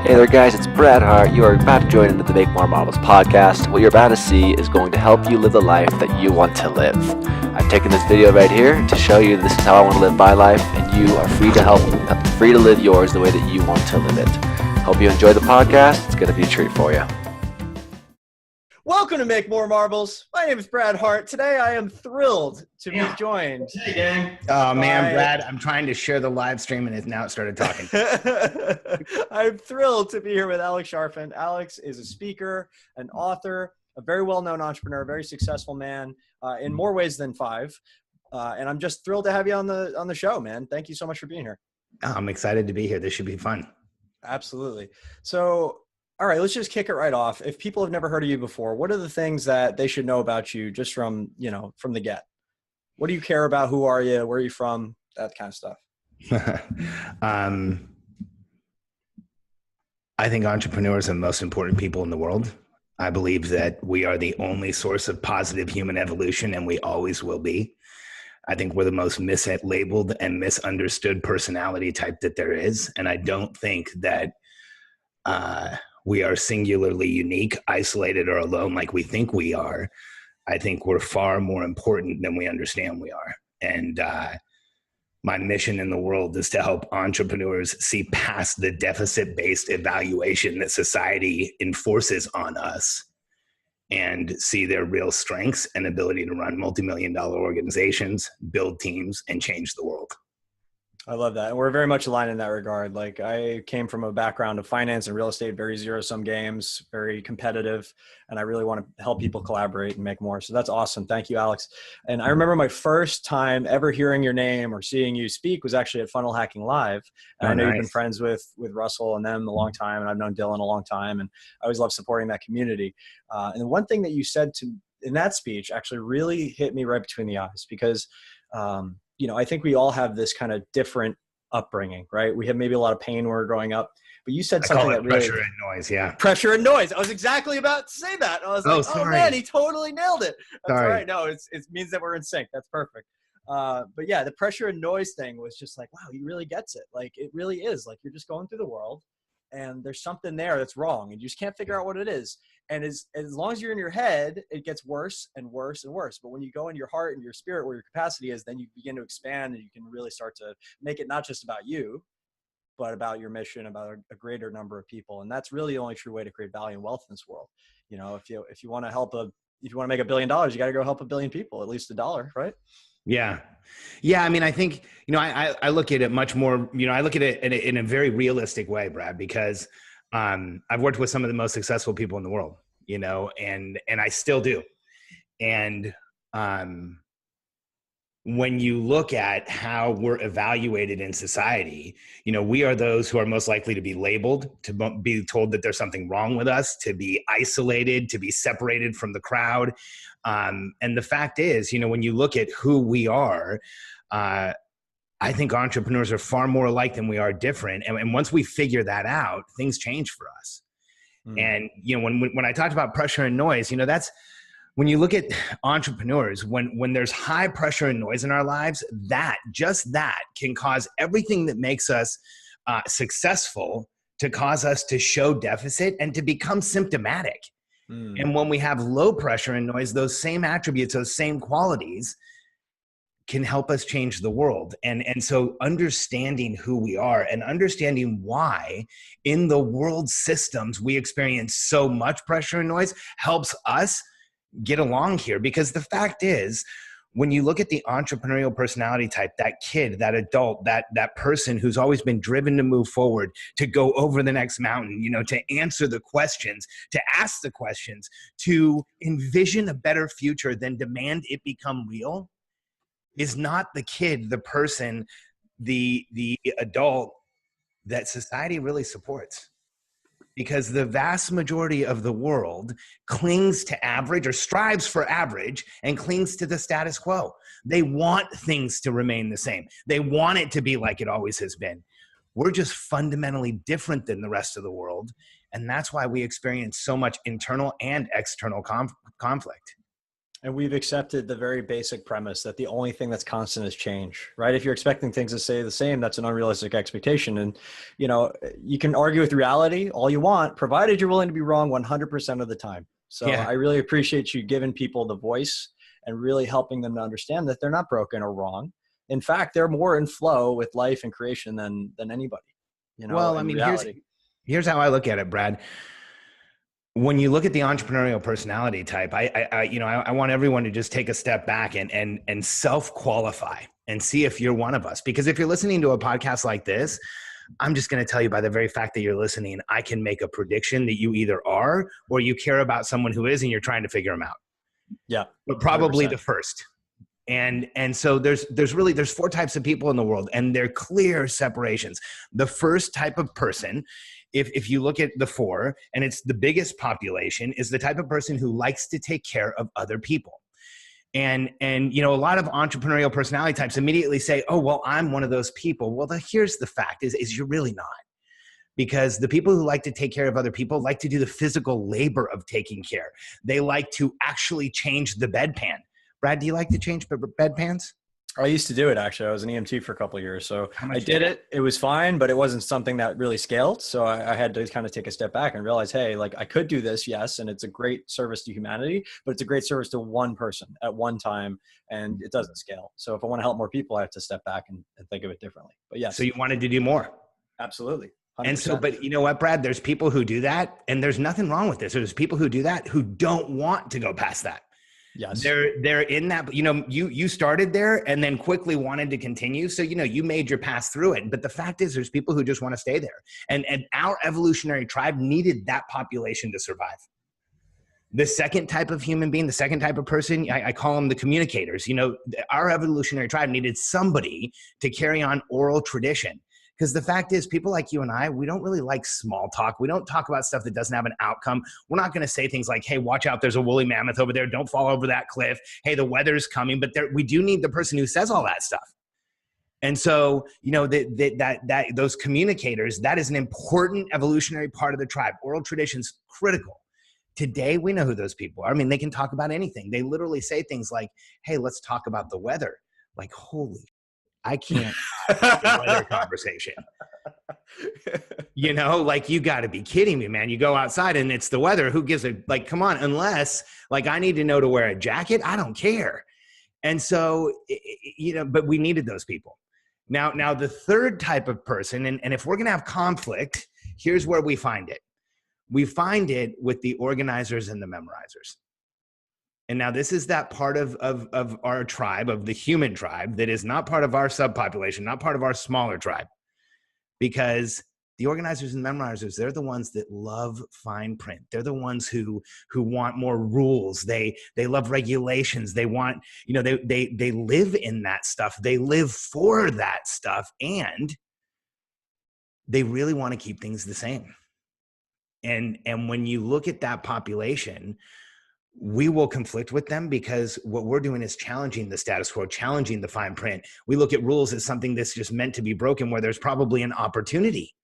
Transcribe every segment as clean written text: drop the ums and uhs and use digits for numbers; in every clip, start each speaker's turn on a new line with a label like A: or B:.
A: Hey there guys, it's Brad Hart. You are about to join into the Make More Marbles podcast. What you're about to see is going to help you live the life that you want to live. I've taken this video right here to show you this is how I want to live my life, and you are free to live yours the way that you want to live it. Hope you enjoy the podcast. It's going to be a treat for you.
B: Welcome to Make More Marbles. My name is Brad Hart. Today I am thrilled to be joined.
C: Hey, gang. Oh, man, Brad, I'm trying to share the live stream and it now started talking.
B: I'm thrilled to be here with Alex Charfen. Alex is a speaker, an author, a very well-known entrepreneur, a very successful man in more ways than five. And I'm just thrilled to have you on the show, man. Thank you so much for being here.
C: Oh, I'm excited to be here. This should be fun.
B: Absolutely. So, all right, let's just kick it right off. If people have never heard of you before, what are the things that they should know about you just from the get? What do you care about? Who are you? Where are you from? That kind of stuff.
C: I think entrepreneurs are the most important people in the world. I believe that we are the only source of positive human evolution, and we always will be. I think we're the most mislabeled and misunderstood personality type that there is. And I don't think that we are singularly unique, isolated, or alone like we think we are. I think we're far more important than we understand we are. And my mission in the world is to help entrepreneurs see past the deficit-based evaluation that society enforces on us and see their real strengths and ability to run multi-million-dollar organizations, build teams, and change the world.
B: I love that. And we're very much aligned in that regard. Like, I came from a background of finance and real estate, very zero-sum games, very competitive. And I really want to help people collaborate and make more. So that's awesome. Thank you, Alex. And I remember my first time ever hearing your name or seeing you speak was actually at Funnel Hacking Live. And I know you've been friends with Russell and them a long time. And I've known Dylan a long time. And I always love supporting that community. And the one thing that you said in that speech actually really hit me right between the eyes because, I think we all have this kind of different upbringing, right? We have maybe a lot of pain when we're growing up, but you said something that really—
C: pressure and noise, yeah.
B: Pressure and noise. I was exactly about to say that. I was like, oh man, he totally nailed it. That's all right. No, it means that we're in sync. That's perfect. But yeah, the pressure and noise thing was just like, wow, he really gets it. Like, it really is like, you're just going through the world and there's something there that's wrong and you just can't figure out what it is. And as long as you're in your head, it gets worse and worse and worse. But when you go in your heart and your spirit where your capacity is, then you begin to expand and you can really start to make it not just about you, but about your mission, about a greater number of people. And that's really the only true way to create value and wealth in this world. If you want to make $1 billion, you got to go help 1 billion people, at least $1, right?
C: Yeah. Yeah. I mean, I think, I look at it much more, I look at it in a very realistic way, Brad, because I've worked with some of the most successful people in the world, and I still do. And when you look at how we're evaluated in society, we are those who are most likely to be labeled, to be told that there's something wrong with us, to be isolated, to be separated from the crowd. And the fact is, when you look at who we are, I think entrepreneurs are far more alike than we are different. And once we figure that out, things change for us. And, when I talked about pressure and noise, that's when you look at entrepreneurs, when there's high pressure and noise in our lives, that can cause everything that makes us successful to cause us to show deficit and to become symptomatic. And when we have low pressure and noise, those same attributes, those same qualities can help us change the world. And so understanding who we are and understanding why in the world systems we experience so much pressure and noise helps us get along here. Because the fact is, when you look at the entrepreneurial personality type, that kid, that adult, that person who's always been driven to move forward, to go over the next mountain, to answer the questions, to ask the questions, to envision a better future than demand it become real, is not the kid, the person, the adult that society really supports. Because the vast majority of the world clings to average or strives for average and clings to the status quo. They want things to remain the same. They want it to be like it always has been. We're just fundamentally different than the rest of the world. And that's why we experience so much internal and external conflict.
B: And we've accepted the very basic premise that the only thing that's constant is change, right? If you're expecting things to stay the same, that's an unrealistic expectation. And, you know, you can argue with reality all you want, provided you're willing to be wrong 100% of the time. So I really appreciate you giving people the voice and really helping them to understand that they're not broken or wrong. In fact, they're more in flow with life and creation than anybody, you know.
C: Well, I mean, here's how I look at it, Brad. When you look at the entrepreneurial personality type, I want everyone to just take a step back and self-qualify and see if you're one of us. Because if you're listening to a podcast like this, I'm just going to tell you, by the very fact that you're listening, I can make a prediction that you either are or you care about someone who is and you're trying to figure them out.
B: Yeah.
C: But probably 100%. The first. And so there's 4 types of people in the world, and they're clear separations. The first type of person, if you look at the 4, and it's the biggest population, is the type of person who likes to take care of other people. And you know, a lot of entrepreneurial personality types immediately say, oh, well, I'm one of those people. Well, here's the fact is you're really not. Because the people who like to take care of other people like to do the physical labor of taking care. They like to actually change the bedpan. Brad, do you like to change bedpans?
B: I used to do it, actually. I was an EMT for a couple of years. So I did it. It was fine, but it wasn't something that really scaled. So I had to kind of take a step back and realize, hey, like I could do this, yes. And it's a great service to humanity, but it's a great service to one person at one time, and it doesn't scale. So if I want to help more people, I have to step back and think of it differently. But yes.
C: So you wanted to do more.
B: Absolutely. 100%.
C: And so, but you know what, Brad, there's people who do that, and there's nothing wrong with this. There's people who do that who don't want to go past that.
B: Yes.
C: They're in that, you know, you started there and then quickly wanted to continue. So, you know, you made your pass through it. But the fact is there's people who just want to stay there. And our evolutionary tribe needed that population to survive. The second type of human being, the second type of person, I call them the communicators. You know, our evolutionary tribe needed somebody to carry on oral tradition. Because the fact is, people like you and I, we don't really like small talk. We don't talk about stuff that doesn't have an outcome. We're not going to say things like, hey, watch out, there's a woolly mammoth over there. Don't fall over that cliff. Hey, the weather's coming. But we do need the person who says all that stuff. And so, you know, those communicators, that is an important evolutionary part of the tribe. Oral tradition's critical. Today, we know who those people are. I mean, they can talk about anything. They literally say things like, hey, let's talk about the weather. Like, holy, I can't have a weather conversation. You know, like, you got to be kidding me, man. You go outside and it's the weather. Who gives a, like, come on, unless, like, I need to know to wear a jacket. I don't care. And so, you know, but we needed those people. Now the third type of person, and if we're going to have conflict, here's where we find it. We find it with the organizers and the memorizers. And now this is that part of our tribe, of the human tribe, that is not part of our subpopulation, not part of our smaller tribe. Because the organizers and memorizers, they're the ones that love fine print. They're the ones who want more rules. They love regulations. They want, you know, they live in that stuff. They live for that stuff. And they really want to keep things the same. And when you look at that population, we will conflict with them because what we're doing is challenging the status quo, challenging the fine print. We look at rules as something that's just meant to be broken, where there's probably an opportunity.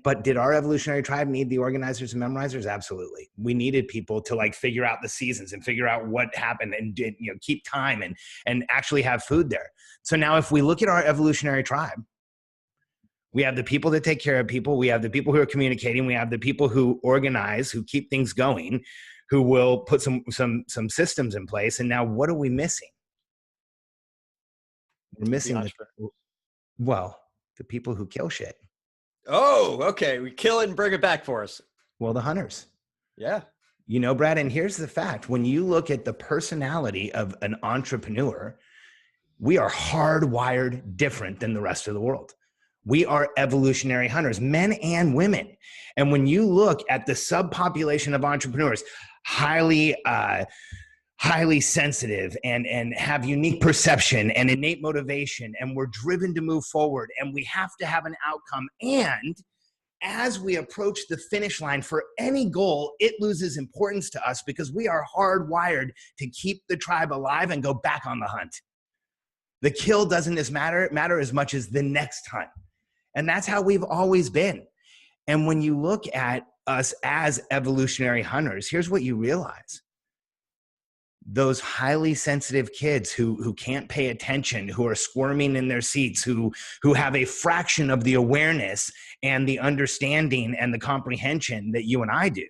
C: But did our evolutionary tribe need the organizers and memorizers? Absolutely. We needed people to, like, figure out the seasons and figure out what happened and, you know, keep time and actually have food there. So now if we look at our evolutionary tribe, we have the people that take care of people. We have the people who are communicating. We have the people who organize, who keep things going, who will put some systems in place. And now what are we missing? We're missing the people who kill shit.
B: Oh, okay. We kill it and bring it back for us.
C: Well, the hunters.
B: Yeah.
C: You know, Brad, and here's the fact. When you look at the personality of an entrepreneur, we are hardwired different than the rest of the world. We are evolutionary hunters, men and women. And when you look at the subpopulation of entrepreneurs, highly sensitive and have unique perception and innate motivation, and we're driven to move forward, and we have to have an outcome. And as we approach the finish line for any goal, it loses importance to us because we are hardwired to keep the tribe alive and go back on the hunt. The kill doesn't matter as much as the next hunt. And that's how we've always been. And when you look at us as evolutionary hunters, here's what you realize. those highly sensitive kids who can't pay attention, who are squirming in their seats, who have a fraction of the awareness and the understanding and the comprehension that you and I do,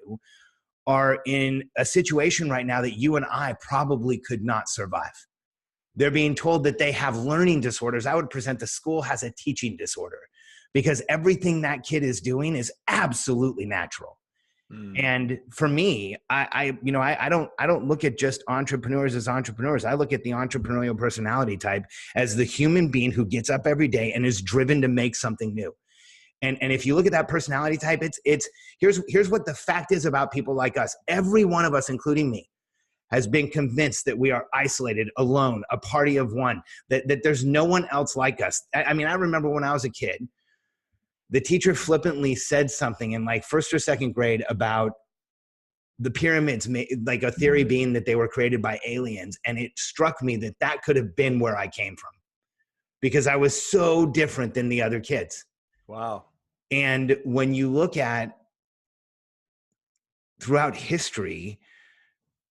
C: are in a situation right now that you and I probably could not survive. They're being told that they have learning disorders. I would present the school has a teaching disorder, because everything that kid is doing is absolutely natural. And for me, I don't look at just entrepreneurs as entrepreneurs. I look at the entrepreneurial personality type as the human being who gets up every day and is driven to make something new. And if you look at that personality type, here's what the fact is about people like us. Every one of us, including me, has been convinced that we are isolated, alone, a party of one, that there's no one else like us. I mean, I remember when I was a kid, the teacher flippantly said something in like first or second grade about the pyramids, like a theory being that they were created by aliens. And it struck me that that could have been where I came from, because I was so different than the other kids.
B: Wow. And
C: when you look at throughout history,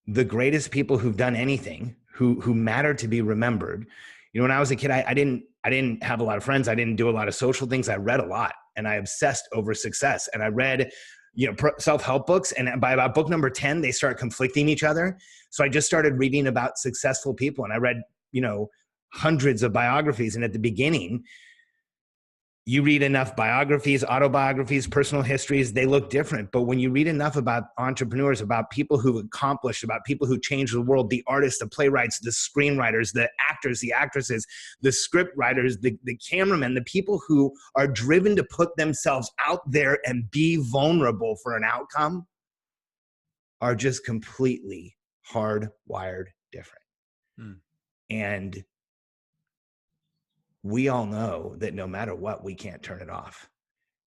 C: the greatest people who've done anything, who matter to be remembered. You know, when I was a kid, I didn't have a lot of friends. I didn't do a lot of social things. I read a lot, and I obsessed over success. And I read, self-help books. And by about book number 10, they start conflicting each other. So I just started reading about successful people, and I read, hundreds of biographies. And at the beginning, you read enough biographies, autobiographies, personal histories, they look different. But when you read enough about entrepreneurs, about people who've accomplished, about people who changed the world, the artists, the playwrights, the screenwriters, the actors, the actresses, the script writers, the cameramen, the people who are driven to put themselves out there and be vulnerable for an outcome, are just completely hardwired different. And we all know that no matter what, we can't turn it off.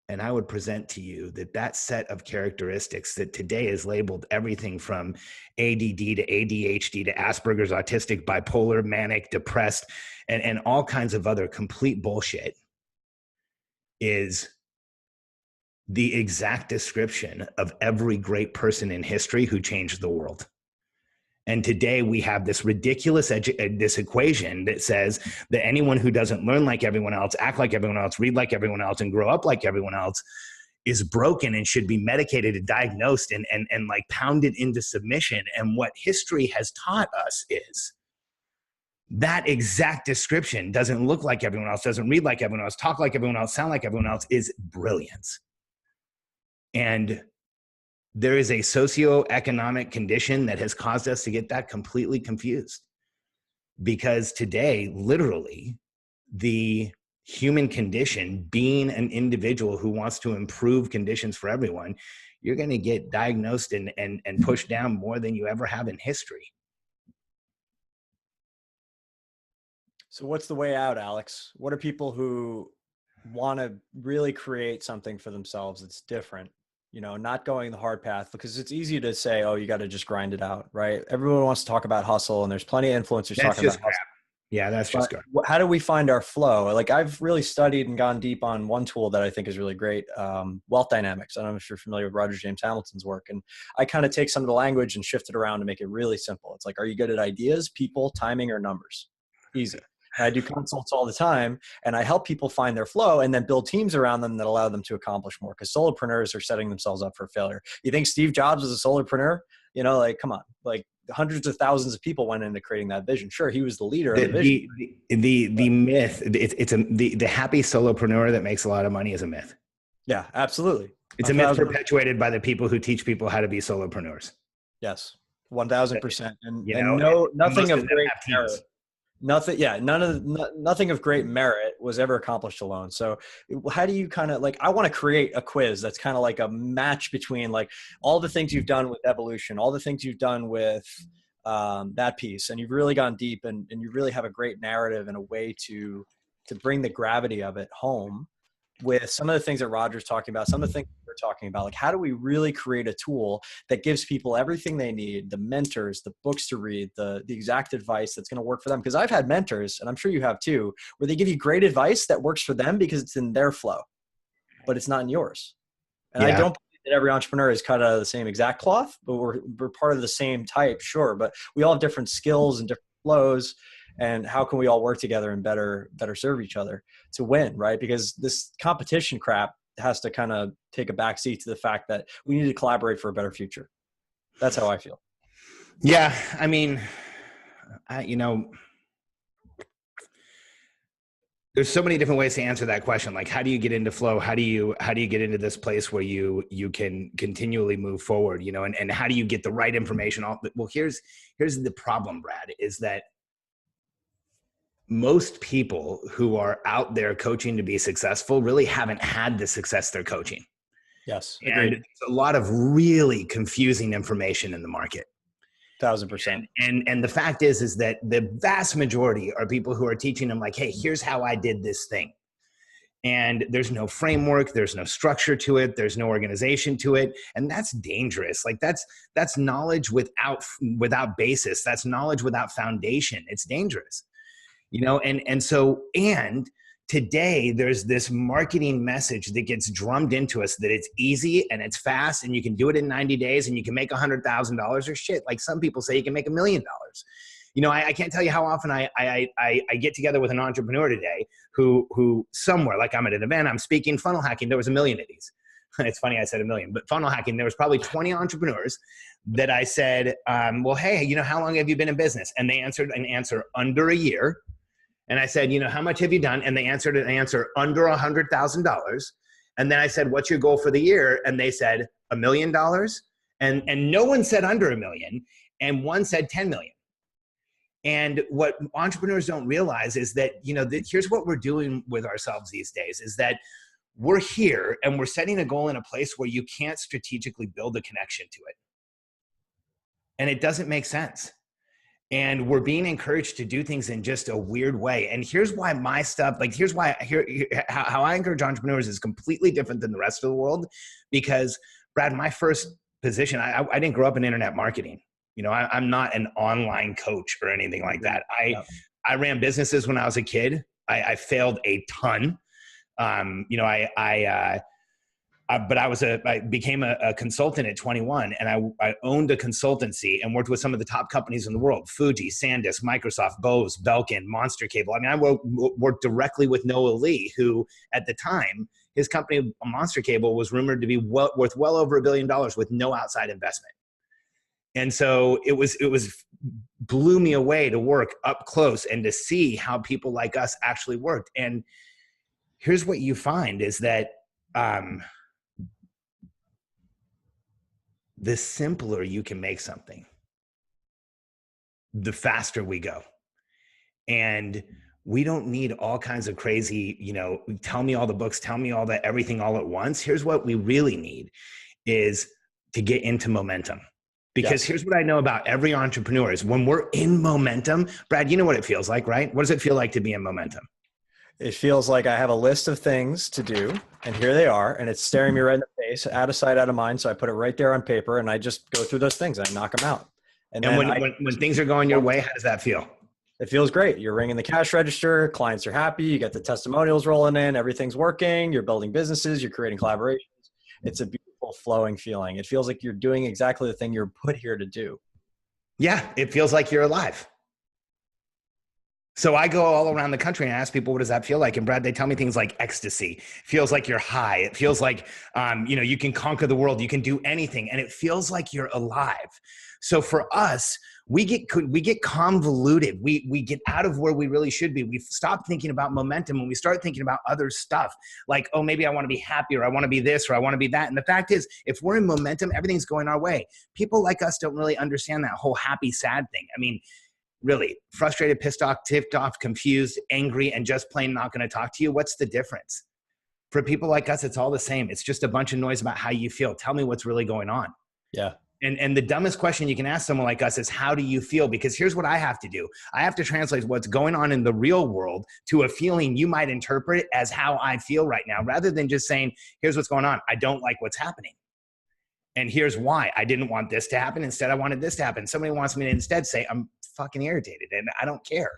C: And I would present to you that set of characteristics that today is labeled everything from ADD to ADHD to Asperger's, autistic, bipolar, manic, depressed, and all kinds of other complete bullshit, is the exact description of every great person in history who changed the world. And today we have this ridiculous this equation that says that anyone who doesn't learn like everyone else, act like everyone else, read like everyone else, and grow up like everyone else is broken and should be medicated and diagnosed and like pounded into submission. And what history has taught us is that exact description doesn't look like everyone else, doesn't read like everyone else, talk like everyone else, sound like everyone else, is brilliance. And there is a socioeconomic condition that has caused us to get that completely confused. Because today, literally, the human condition, being an individual who wants to improve conditions for everyone, you're going to get diagnosed and pushed down more than you ever have in history.
B: So what's the way out, Alex? What are people who want to really create something for themselves that's different? Not going the hard path, because it's easy to say, oh, you got to just grind it out, right? Everyone wants to talk about hustle, and there's plenty of influencers talking about hustle.
C: Yeah, that's just good.
B: How do we find our flow? Like, I've really studied and gone deep on one tool that I think is really great, wealth dynamics. I don't know if you're familiar with Roger James Hamilton's work. And I kind of take some of the language and shift it around to make it really simple. It's like, are you good at ideas, people, timing, or numbers? Easy. And I do consults all the time, and I help people find their flow and then build teams around them that allow them to accomplish more, because solopreneurs are setting themselves up for failure. You think Steve Jobs was a solopreneur? Come on, like hundreds of thousands of people went into creating that vision. Sure, he was the leader of the vision.
C: The myth, the happy solopreneur that makes a lot of money is a myth.
B: Yeah, absolutely.
C: It's a myth perpetuated by the people who teach people how to be solopreneurs.
B: Yes, 1,000%. Nothing of great merit. Nothing of great merit was ever accomplished alone. So how do you kind of I want to create a quiz that's kind of like a match between like all the things you've done with evolution, all the things you've done with that piece, and you've really gone deep and you really have a great narrative and a way to bring the gravity of it home with some of the things that Roger's talking about, some of the things we're talking about. Like, how do we really create a tool that gives people everything they need, the mentors, the books to read, the exact advice that's going to work for them? Because I've had mentors, and I'm sure you have too, where they give you great advice that works for them because it's in their flow, but it's not in yours. And I don't believe that every entrepreneur is cut out of the same exact cloth, but we're part of the same type, sure. But we all have different skills and different flows. And how can we all work together and better serve each other to win, right? Because this competition crap has to kind of take a backseat to the fact that we need to collaborate for a better future. That's how I feel.
C: Yeah. I mean, there's so many different ways to answer that question. Like, how do you get into flow? How do you get into this place where you can continually move forward, and how do you get the right information? Well, here's the problem, Brad, is that most people who are out there coaching to be successful really haven't had the success they're coaching.
B: Yes.
C: Agreed. And there's a lot of really confusing information in the market.
B: 1,000%.
C: And the fact is that the vast majority are people who are teaching them like, hey, here's how I did this thing. And there's no framework, there's no structure to it, there's no organization to it. And that's dangerous. Like that's knowledge without basis. That's knowledge without foundation. It's dangerous. And today there's this marketing message that gets drummed into us that it's easy and it's fast and you can do it in 90 days and you can make $100,000 or shit. Like some people say you can make $1 million. I can't tell you how often I get together with an entrepreneur today who somewhere, like I'm at an event, I'm speaking funnel hacking. There was 1 million of these. It's funny I said 1 million, but funnel hacking, there was probably 20 entrepreneurs that I said, well, hey, how long have you been in business? And they answered an answer under a year. And I said, how much have you done? And they answered an answer under $100,000. And then I said, what's your goal for the year? And they said $1 million. And no one said under 1 million. And one said 10 million. And what entrepreneurs don't realize is that, here's what we're doing with ourselves these days is that we're here and we're setting a goal in a place where you can't strategically build a connection to it. And it doesn't make sense. And we're being encouraged to do things in just a weird way. And here's why my stuff, how I encourage entrepreneurs is completely different than the rest of the world. Because, Brad, my first position, I didn't grow up in internet marketing. I'm not an online coach or anything like that. I ran businesses when I was a kid. I failed a ton. But I became a consultant at 21, and I owned a consultancy and worked with some of the top companies in the world: Fuji, SanDisk, Microsoft, Bose, Belkin, Monster Cable. I mean, I worked directly with Noah Lee, who at the time, his company, Monster Cable, was rumored to be worth well over $1 billion with no outside investment. And so it blew me away to work up close and to see how people like us actually worked. And here's what you find is that, the simpler you can make something, the faster we go. And we don't need all kinds of crazy, tell me all the books, tell me all that, everything all at once. Here's what we really need is to get into momentum. Because Here's what I know about every entrepreneur is when we're in momentum, Brad, you know what it feels like, right? What does it feel like to be in momentum?
B: It feels like I have a list of things to do, and here they are, and it's staring me right in the face, out of sight, out of mind. So I put it right there on paper, and I just go through those things and I knock them out.
C: And when things are going your way, how does that feel?
B: It feels great. You're ringing the cash register, clients are happy, you get the testimonials rolling in, everything's working, you're building businesses, you're creating collaborations. It's a beautiful flowing feeling. It feels like you're doing exactly the thing you're put here to do. Yeah,
C: it feels like you're alive. So I go all around the country and ask people, what does that feel like? And Brad, they tell me things like ecstasy. It feels like you're high. It feels like, you can conquer the world. You can do anything. And it feels like you're alive. So for us, we get convoluted. We get out of where we really should be. We stop thinking about momentum and we start thinking about other stuff. Like, oh, maybe I want to be happy, or I want to be this, or I want to be that. And the fact is, if we're in momentum, everything's going our way. People like us don't really understand that whole happy, sad thing. I mean, really, frustrated, pissed off, ticked off, confused, angry, and just plain not going to talk to you. What's the difference? For people like us, it's all the same. It's just a bunch of noise about how you feel. Tell me what's really going on.
B: Yeah.
C: And the dumbest question you can ask someone like us is, how do you feel? Because here's what I have to do. I have to translate what's going on in the real world to a feeling you might interpret as how I feel right now, rather than just saying, here's what's going on. I don't like what's happening. And here's why. I didn't want this to happen. Instead, I wanted this to happen. Somebody wants me to instead say, I'm fucking irritated and I don't care,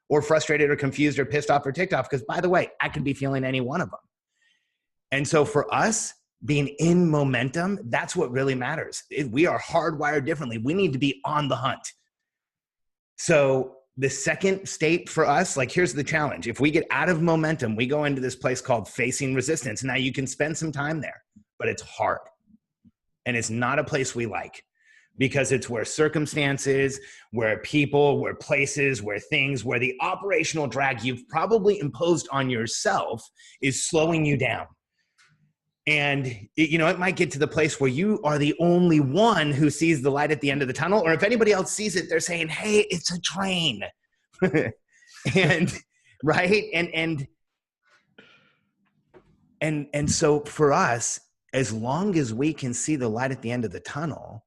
C: or frustrated or confused or pissed off or ticked off. Because by the way, I could be feeling any one of them. And so for us, being in momentum, that's what really matters. We are hardwired differently. We need to be on the hunt. So the second state for us, like, here's the challenge. If we get out of momentum, we go into this place called facing resistance. Now you can spend some time there, but it's hard. And it's not a place we like, because it's where circumstances, where people, where places, where things, where the operational drag you've probably imposed on yourself is slowing you down. And it might get to the place where you are the only one who sees the light at the end of the tunnel, or if anybody else sees it, they're saying, hey, it's a train. And right. And so for us, as long as we can see the light at the end of the tunnel,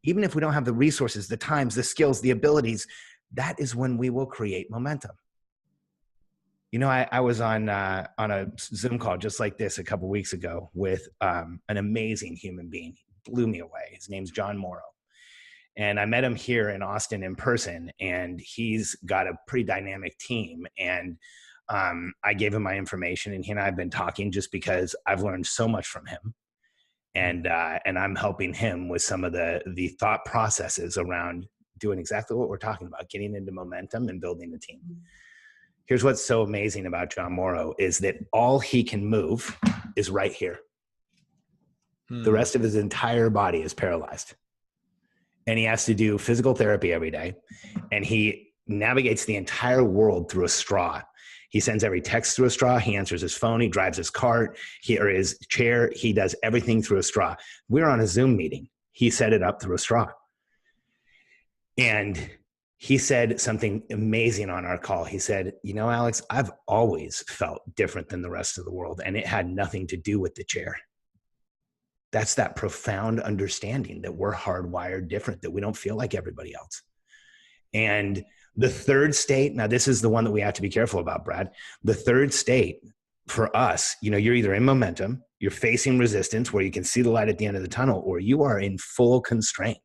C: even if we don't have the resources, the times, the skills, the abilities, that is when we will create momentum. I was on a Zoom call just like this a couple weeks ago with an amazing human being. He blew me away. His name's John Morrow. And I met him here in Austin in person, and he's got a pretty dynamic team. And I gave him my information, and he and I have been talking just because I've learned so much from him. And I'm helping him with some of the thought processes around doing exactly what we're talking about, getting into momentum and building a team. Here's what's so amazing about John Morrow is that all he can move is right here. The rest of his entire body is paralyzed. And he has to do physical therapy every day. And he navigates the entire world through a straw. He sends every text through a straw. He answers his phone. He drives his cart or his chair. He does everything through a straw. We're on a Zoom meeting. He set it up through a straw. And he said something amazing on our call. He said, Alex, I've always felt different than the rest of the world, and it had nothing to do with the chair. That's that profound understanding that we're hardwired different, that we don't feel like everybody else. And the third state, now this is the one that we have to be careful about, Brad. The third state for us, you're either in momentum, you're facing resistance where you can see the light at the end of the tunnel, or you are in full constraint.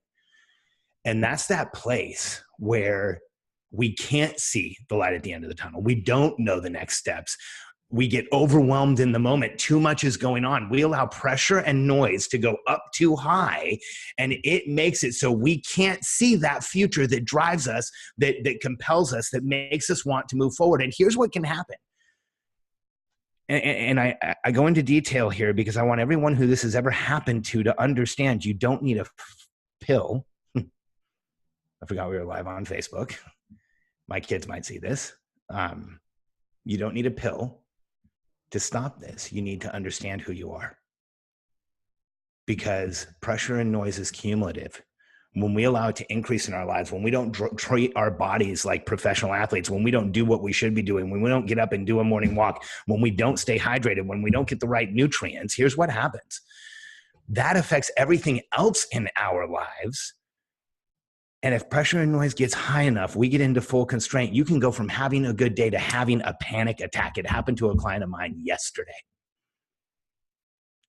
C: And that's that place where we can't see the light at the end of the tunnel. We don't know the next steps. We get overwhelmed in the moment. Too much is going on. We allow pressure and noise to go up too high, and it makes it so we can't see that future that drives us, that compels us, that makes us want to move forward. And here's what can happen. And I go into detail here because I want everyone who this has ever happened to understand you don't need a pill. I forgot we were live on Facebook. My kids might see this. You don't need a pill to stop this. You need to understand who you are. Because pressure and noise is cumulative. When we allow it to increase in our lives, when we don't treat our bodies like professional athletes, when we don't do what we should be doing, when we don't get up and do a morning walk, when we don't stay hydrated, when we don't get the right nutrients, here's what happens. That affects everything else in our lives. And if pressure and noise gets high enough, we get into full constraint. You can go from having a good day to having a panic attack. It happened to a client of mine yesterday.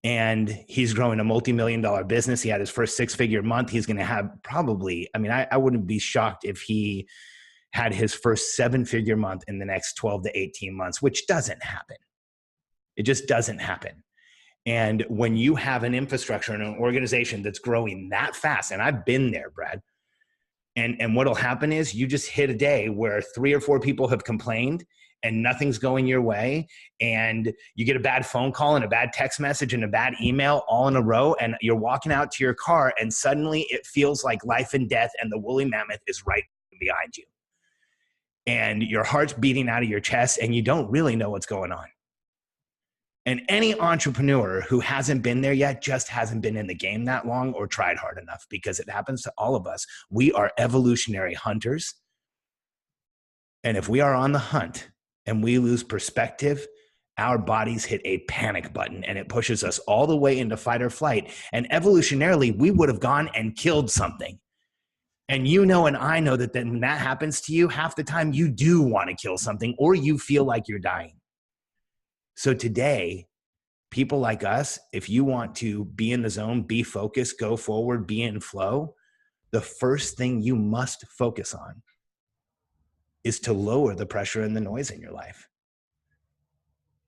C: And he's growing a multi-million-dollar business. He had his first 6-figure month. He's going to have probably, I wouldn't be shocked if he had his first 7-figure month in the next 12 to 18 months, which doesn't happen. It just doesn't happen. And when you have an infrastructure and an organization that's growing that fast, and I've been there, Brad, and what'll happen is you just hit a day where 3 or 4 people have complained and nothing's going your way, and you get a bad phone call and a bad text message and a bad email all in a row, and you're walking out to your car and suddenly it feels like life and death and the woolly mammoth is right behind you. And your heart's beating out of your chest and you don't really know what's going on. And any entrepreneur who hasn't been there yet just hasn't been in the game that long or tried hard enough, because it happens to all of us. We are evolutionary hunters. And if we are on the hunt and we lose perspective, our bodies hit a panic button and it pushes us all the way into fight or flight. And evolutionarily, we would have gone and killed something. And and I know that then when that happens to you, half the time you do want to kill something or you feel like you're dying. So today, people like us, if you want to be in the zone, be focused, go forward, be in flow, the first thing you must focus on is to lower the pressure and the noise in your life.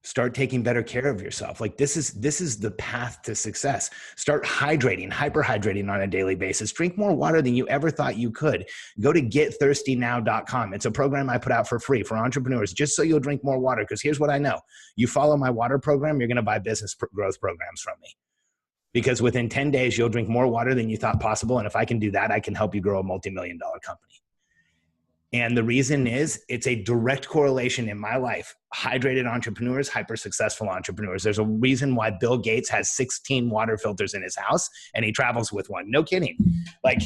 C: Start taking better care of yourself. Like this is the path to success. Start hydrating, hyperhydrating on a daily basis. Drink more water than you ever thought you could. Go to getthirstynow.com. It's a program I put out for free for entrepreneurs, just so you'll drink more water. Because here's what I know. You follow my water program, you're going to buy business growth programs from me. Because within 10 days, you'll drink more water than you thought possible. And if I can do that, I can help you grow a multi-million-dollar company. And the reason is it's a direct correlation in my life. Hydrated entrepreneurs, hyper successful entrepreneurs. There's a reason why Bill Gates has 16 water filters in his house and he travels with one. No kidding. Like,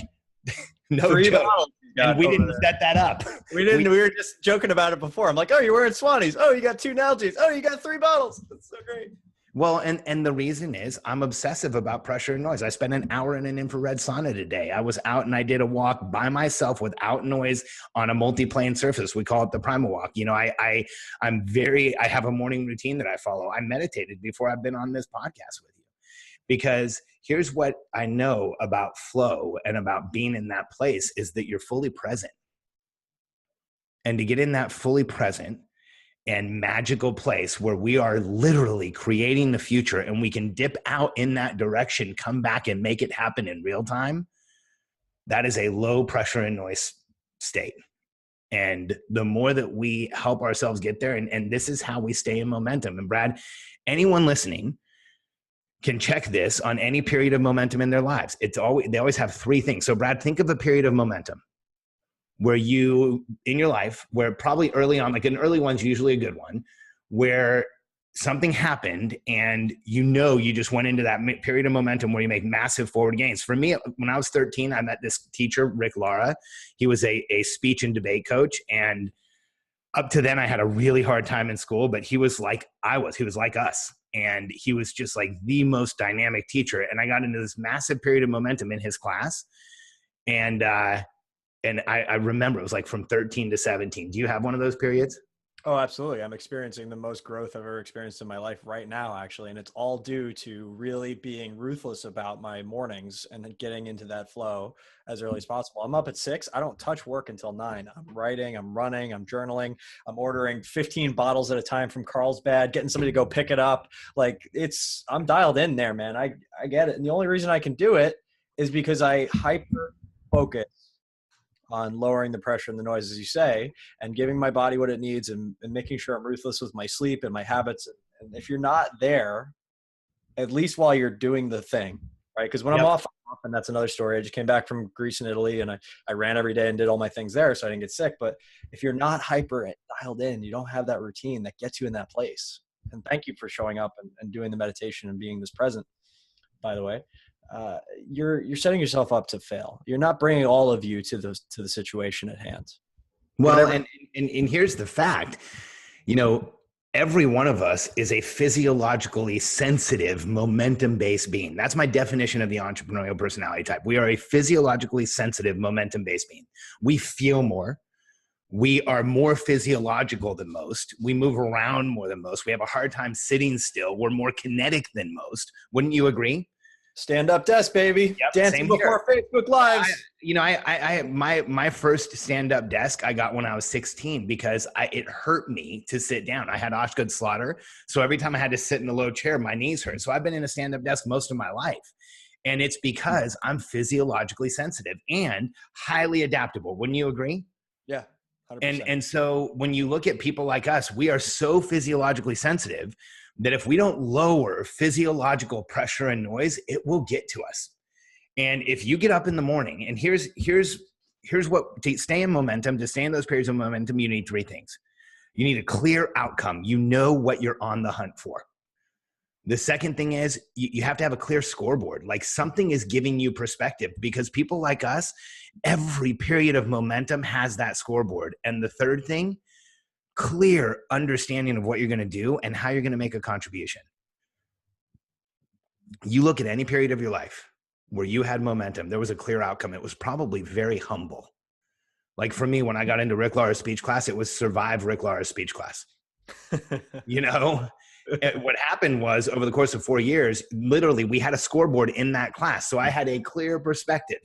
C: no joke. And we didn't set that up.
B: We didn't. We were just joking about it before. I'm like, oh, you're wearing Swannies. Oh, you got 2 Nalgees. Oh, you got 3 bottles. That's so great.
C: Well, and the reason is I'm obsessive about pressure and noise. I spent an hour in an infrared sauna today. I was out and I did a walk by myself without noise on a multi-plane surface. We call it the primal walk. You know, I have a morning routine that I follow. I meditated before I've been on this podcast with you, because here's what I know about flow and about being in that place is that you're fully present. And to get in that fully present and magical place where we are literally creating the future and we can dip out in that direction, come back and make it happen in real time, that is a low pressure and noise state. And the more that we help ourselves get there, and this is how we stay in momentum. And Brad, anyone listening can check this on any period of momentum in their lives. They always have 3 things. So Brad, think of a period of momentum where you, in your life, where probably early on, like an early one's usually a good one, where something happened and you just went into that period of momentum where you make massive forward gains. For me, when I was 13, I met this teacher, Rick Lara. He was a speech and debate coach. And up to then I had a really hard time in school, but he was like he was like us. And he was just like the most dynamic teacher. And I got into this massive period of momentum in his class. And I remember it was like from 13 to 17. Do you have one of those periods?
B: Oh, absolutely. I'm experiencing the most growth I've ever experienced in my life right now, actually. And it's all due to really being ruthless about my mornings and then getting into that flow as early as possible. I'm up at 6. I don't touch work until 9. I'm writing, I'm running, I'm journaling. I'm ordering 15 bottles at a time from Carlsbad, getting somebody to go pick it up. Like I'm dialed in there, man. I get it. And the only reason I can do it is because I hyper focus on lowering the pressure and the noise, as you say, and giving my body what it needs and making sure I'm ruthless with my sleep and my habits. And if you're not there, at least while you're doing the thing, right? Because when I'm off, and that's another story. I just came back from Greece and Italy and I ran every day and did all my things there so I didn't get sick. But if you're not hyper dialed in, you don't have that routine that gets you in that place. And thank you for showing up and doing the meditation and being this present, by the way. You're setting yourself up to fail. You're not bringing all of you to the situation at hand.
C: Well, and here's the fact, every one of us is a physiologically sensitive, momentum-based being. That's my definition of the entrepreneurial personality type. We are a physiologically sensitive, momentum-based being. We feel more. We are more physiological than most. We move around more than most. We have a hard time sitting still. We're more kinetic than most. Wouldn't you agree?
B: Stand-up desk, baby.
C: Yep,
B: dancing before Facebook Lives.
C: My first stand-up desk I got when I was 16 because it hurt me to sit down. I had Osgood Slaughter, so every time I had to sit in a low chair, my knees hurt. So I've been in a stand-up desk most of my life, and it's because I'm physiologically sensitive and highly adaptable. Wouldn't you agree?
B: Yeah. 100%.
C: And so when you look at people like us, we are so physiologically sensitive that if we don't lower physiological pressure and noise, it will get to us. And if you get up in the morning, and here's what, to stay in momentum, to stay in those periods of momentum, you need 3 things. You need a clear outcome. You know what you're on the hunt for. The second thing is you have to have a clear scoreboard. Like something is giving you perspective, because people like us, every period of momentum has that scoreboard. And the third thing, clear understanding of what you're going to do and how you're going to make a contribution. You look at any period of your life where you had momentum, there was a clear outcome. It was probably very humble. Like for me, when I got into Rick Lara's speech class, it was survive Rick Lara's speech class. What happened was over the course of 4 years, literally we had a scoreboard in that class. So I had a clear perspective.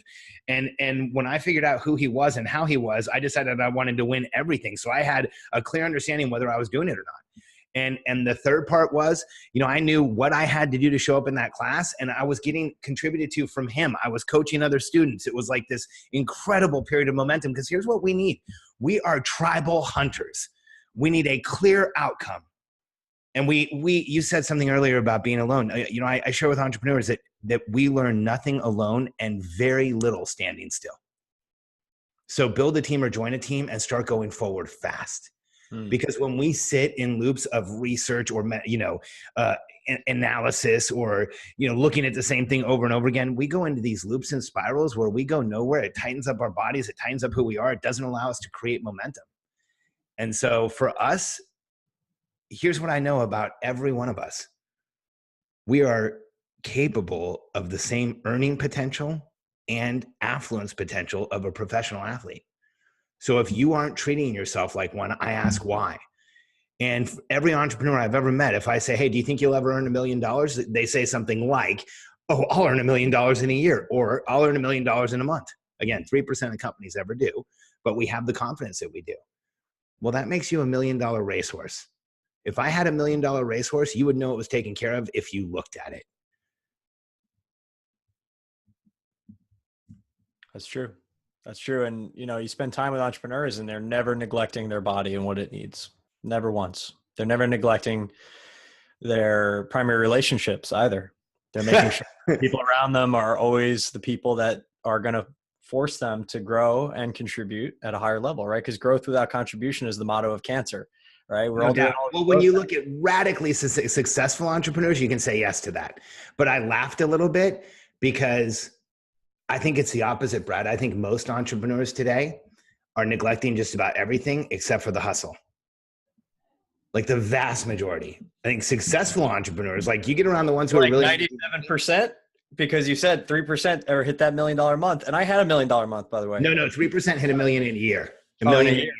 C: And when I figured out who he was and how he was, I decided I wanted to win everything. So I had a clear understanding whether I was doing it or not. And the third part was, I knew what I had to do to show up in that class, and I was getting contributed to from him. I was coaching other students. It was like this incredible period of momentum, because here's what we need. We are tribal hunters. We need a clear outcome. And you said something earlier about being alone. I share with entrepreneurs that we learn nothing alone and very little standing still. So build a team or join a team and start going forward fast. Because when we sit in loops of research or, analysis or, looking at the same thing over and over again, we go into these loops and spirals where we go nowhere. It tightens up our bodies. It tightens up who we are. It doesn't allow us to create momentum. And so for us, here's what I know about every one of us. We are capable of the same earning potential and affluence potential of a professional athlete. So if you aren't treating yourself like one, I ask why. And every entrepreneur I've ever met, if I say, hey, do you think you'll ever earn $1 million? They say something like, oh, I'll earn $1 million in a year, or I'll earn $1 million in a month. Again, 3% of companies ever do, but we have the confidence that we do. Well, that makes you $1 million racehorse. If I had $1 million racehorse, you would know it was taken care of if you looked at it.
B: That's true. That's true. And, you spend time with entrepreneurs and they're never neglecting their body and what it needs. Never once. They're never neglecting their primary relationships either. They're making sure people around them are always the people that are going to force them to grow and contribute at a higher level, right? Because growth without contribution is the motto of cancer, right? We're all doing all
C: well, when you look at radically successful entrepreneurs, you can say yes to that. But I laughed a little bit because I think it's the opposite, Brad. I think most entrepreneurs today are neglecting just about everything except for the hustle. Like the vast majority. I think successful entrepreneurs, like you get around the ones who are really
B: 97%, because you said 3% or hit that $1 million month. And I had $1 million month, by the way.
C: No, 3% hit $1 million in a year. $1 million a year.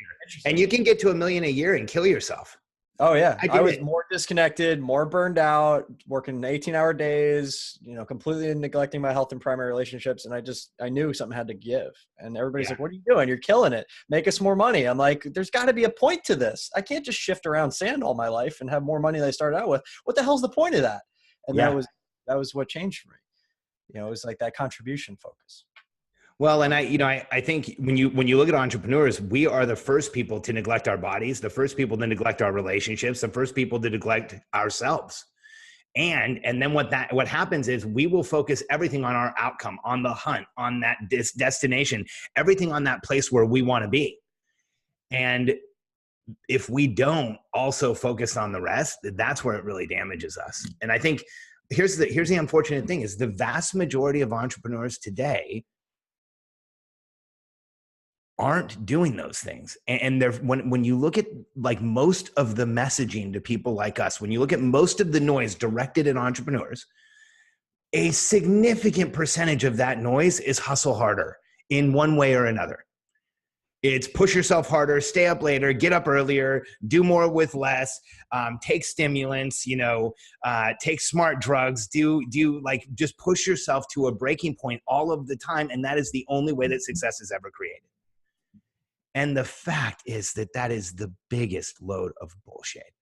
C: And you can get to $1 million a year and kill yourself.
B: Oh yeah. I was more disconnected, more burned out, working 18-hour days, completely neglecting my health and primary relationships. And I knew something had to give. And everybody's like, what are you doing? You're killing it. Make us more money. I'm like, there's got to be a point to this. I can't just shift around sand all my life and have more money than I started out with. What the hell's the point of that? And that was what changed for me. It was like that contribution focus.
C: Well, and I think when you look at entrepreneurs, we are the first people to neglect our bodies, the first people to neglect our relationships, the first people to neglect ourselves. And then what happens is we will focus everything on our outcome, on the hunt, on that destination, everything on that place where we want to be. And if we don't also focus on the rest, that's where it really damages us. And I think here's the unfortunate thing is the vast majority of entrepreneurs today aren't doing those things. And when you look at like most of the messaging to people like us, when you look at most of the noise directed at entrepreneurs, a significant percentage of that noise is hustle harder in one way or another. It's push yourself harder, stay up later, get up earlier, do more with less, take stimulants, take smart drugs, just push yourself to a breaking point all of the time. And that is the only way that success is ever created. And the fact is that is the biggest load of bullshit.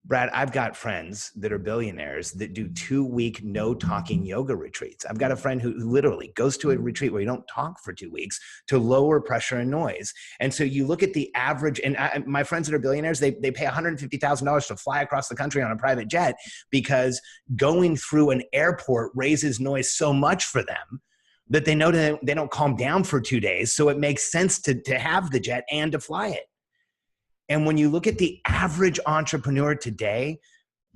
C: Brad, I've got friends that are billionaires that do 2-week no talking yoga retreats. I've got a friend who literally goes to a retreat where you don't talk for 2 weeks to lower pressure and noise. And so you look at the average, and my friends that are billionaires, they pay $150,000 to fly across the country on a private jet because going through an airport raises noise so much for them that they know that they don't calm down for 2 days. So it makes sense to have the jet and to fly it. And when you look at the average entrepreneur today,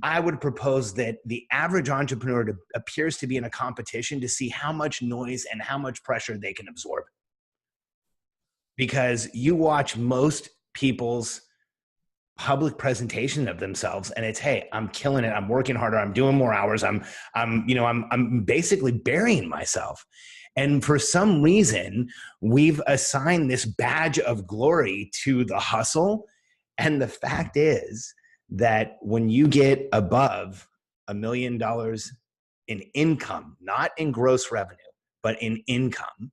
C: I would propose that the average entrepreneur appears to be in a competition to see how much noise and how much pressure they can absorb. Because you watch most people's public presentation of themselves and it's, hey, I'm killing it. I'm working harder. I'm doing more hours. I'm basically burying myself. And for some reason, we've assigned this badge of glory to the hustle. And the fact is that when you get above $1 million in income, not in gross revenue, but in income,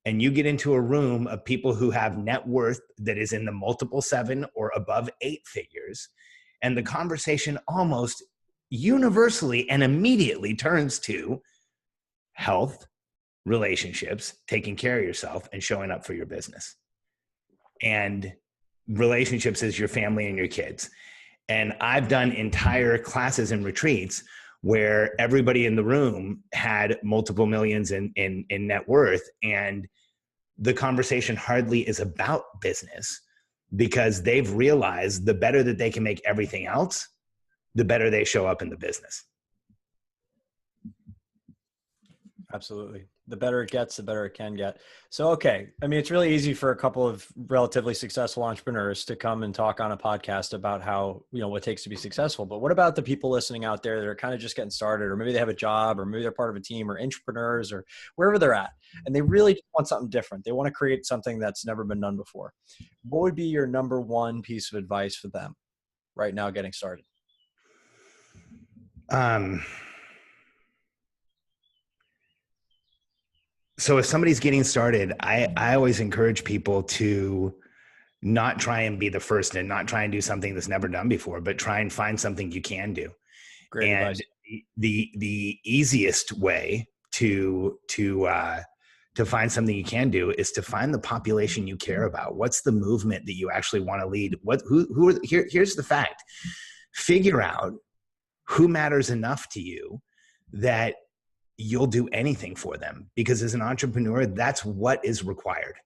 C: and you get into a room of people who have net worth that is in the multiple 7 or above 8 figures, And the conversation almost universally and immediately turns to health, relationships, taking care of yourself, and showing up for your business. And relationships is your family and your kids. And I've done entire classes and retreats where everybody in the room had multiple millions in net worth. And the conversation hardly is about business, because they've realized the better that they can make everything else, the better they show up in the business.
B: Absolutely. The better it gets, the better it can get. So, okay. I mean, it's really easy for a couple of relatively successful entrepreneurs to come and talk on a podcast about how, what it takes to be successful. But what about the people listening out there that are kind of just getting started, or maybe they have a job, or maybe they're part of a team, or entrepreneurs, or wherever they're at, and they really just want something different. They want to create something that's never been done before. What would be your number one piece of advice for them right now getting started?
C: So if somebody's getting started, I always encourage people to not try and be the first and not try and do something that's never done before, but try and find something you can do.
B: Great advice.
C: The easiest way to find something you can do is to find the population you care about. What's the movement that you actually want to lead? Here's the fact. Figure out who matters enough to you that you'll do anything for them, because as an entrepreneur, that's what is required.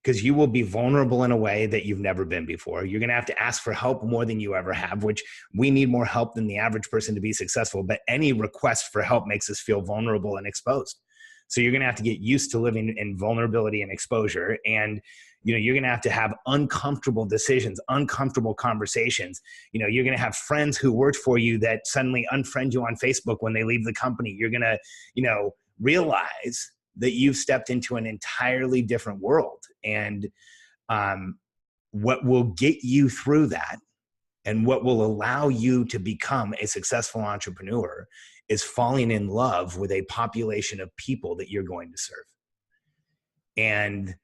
C: Because you will be vulnerable in a way that you've never been before. You're going to have to ask for help more than you ever have, which we need more help than the average person to be successful. But any request for help makes us feel vulnerable and exposed. So you're going to have to get used to living in vulnerability and exposure. And you're going to have uncomfortable decisions, uncomfortable conversations. You're going to have friends who worked for you that suddenly unfriend you on Facebook when they leave the company. You're going to, realize that you've stepped into an entirely different world. And what will get you through that, and what will allow you to become a successful entrepreneur, is falling in love with a population of people that you're going to serve. And